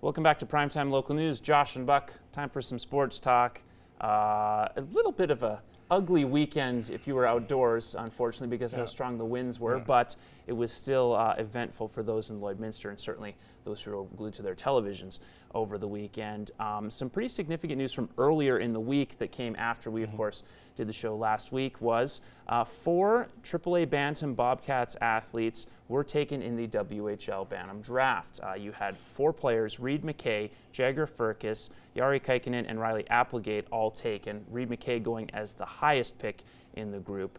Welcome back to Primetime Local News. Josh and Buck, time for some sports talk. A little bit of a ugly weekend if you were outdoors, unfortunately, because of how strong the winds were, but it was still eventful for those in Lloydminster and certainly those who were glued to their televisions over the weekend. Some pretty significant news from earlier in the week that came after we, of course, did the show last week was 4 AAA Bantam Bobcats athletes were taken in the WHL Bantam draft. You had 4 players, Reed McKay, Jagger Furcus, Yari Kaikkonen, and Riley Applegate all taken. Reed McKay going as the highest pick in the group.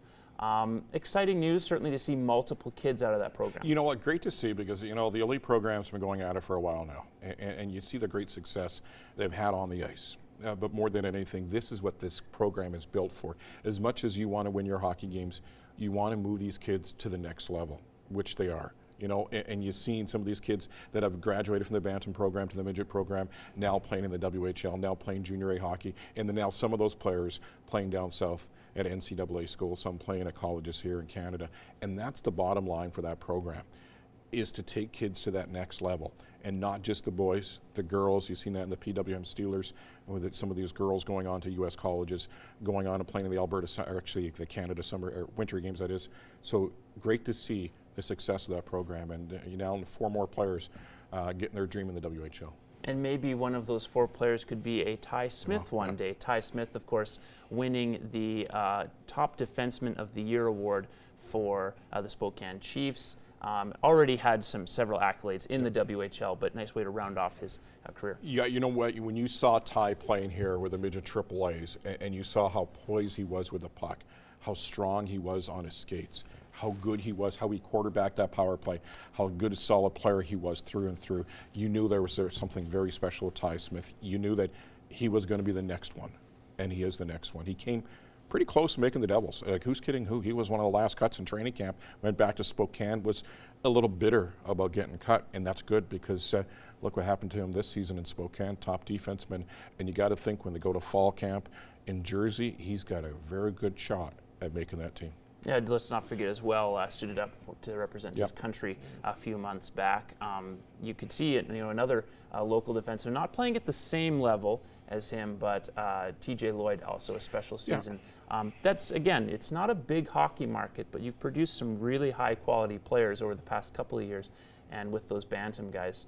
Exciting news, certainly, to see multiple kids out of that program. You know what, great to see, because the elite program's been going at it for a while now, and you see the great success they've had on the ice. But more than anything, this is what this program is built for. As much as you want to win your hockey games, you want to move these kids to the next level, which they are. And you've seen some of these kids that have graduated from the Bantam program to the midget program, now playing in the WHL, now playing junior A hockey, and then now some of those players playing down south at NCAA schools, some playing at colleges here in Canada. And that's the bottom line for that program, is to take kids to that next level. And not just the boys, the girls. You've seen that in the PWM Steelers, with some of these girls going on to U.S. colleges, going on and playing in the Alberta, or actually the Canada summer or winter games, that is. So great to see the success of that program, and now 4 more players getting their dream in the WHL. And maybe one of those 4 players could be a Ty Smith one day. Ty Smith, of course, winning the Top Defenseman of the Year award for the Spokane Chiefs. Already had several accolades in the WHL, but nice way to round off his career. Yeah, you know what? When you saw Ty playing here with the midget AAAs, and you saw how poised he was with the puck, how strong he was on his skates, how good he was, how he quarterbacked that power play, how good a solid player he was through and through, you knew there was something very special with Ty Smith. You knew that he was going to be the next one, and he is the next one. He came pretty close to making the Devils. Who's kidding who? He was one of the last cuts in training camp, went back to Spokane, was a little bitter about getting cut, and that's good, because look what happened to him this season in Spokane, top defenseman, and you got to think when they go to fall camp in Jersey, he's got a very good shot at making that team. Yeah, let's not forget as well, suited up to represent his country a few months back. You could see it, another local defenseman, not playing at the same level as him, but TJ Lloyd, also a special season. That's, again, it's not a big hockey market, but you've produced some really high quality players over the past couple of years, and with those Bantam guys,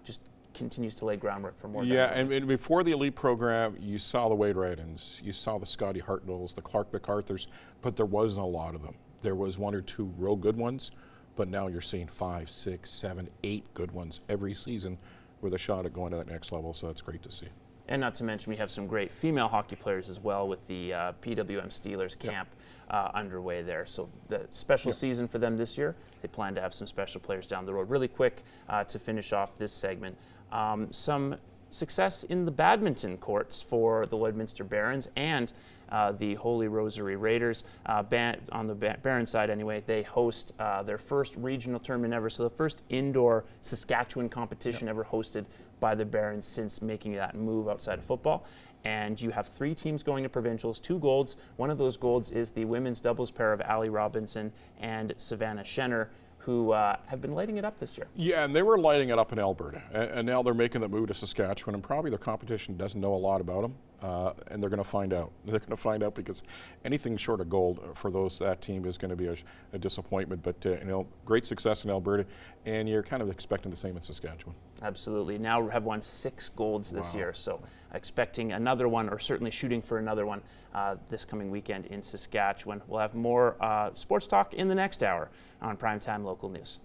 just continues to lay groundwork for more. Yeah, and before the elite program, you saw the Wade Reddens, you saw the Scotty Hartnells, the Clark MacArthurs, but there wasn't a lot of them. There was 1 or 2 real good ones, but now you're seeing 5, 6, 7, 8 good ones every season with a shot at going to that next level, so it's great to see. And not to mention, we have some great female hockey players as well, with the PWM Steelers camp underway there. So the special season for them this year, they plan to have some special players down the road. Really quick to finish off this segment, some success in the badminton courts for the Lloydminster Barons and the Holy Rosary Raiders. On the Baron side anyway, they host their first regional tournament ever, so the first indoor Saskatchewan competition ever hosted by the Barons since making that move outside of football. And you have 3 teams going to provincials, 2 golds. One of those golds is the women's doubles pair of Allie Robinson and Savannah Schenner, who have been lighting it up this year. Yeah, and they were lighting it up in Alberta, and now they're making the move to Saskatchewan, and probably their competition doesn't know a lot about them, and they're going to find out. They're going to find out, because anything short of gold for that team is going to be a disappointment. But great success in Alberta, and you're kind of expecting the same in Saskatchewan. Absolutely. Now have won 6 golds this year, so expecting another one, or certainly shooting for another one this coming weekend in Saskatchewan. We'll have more sports talk in the next hour on Primetime Local News.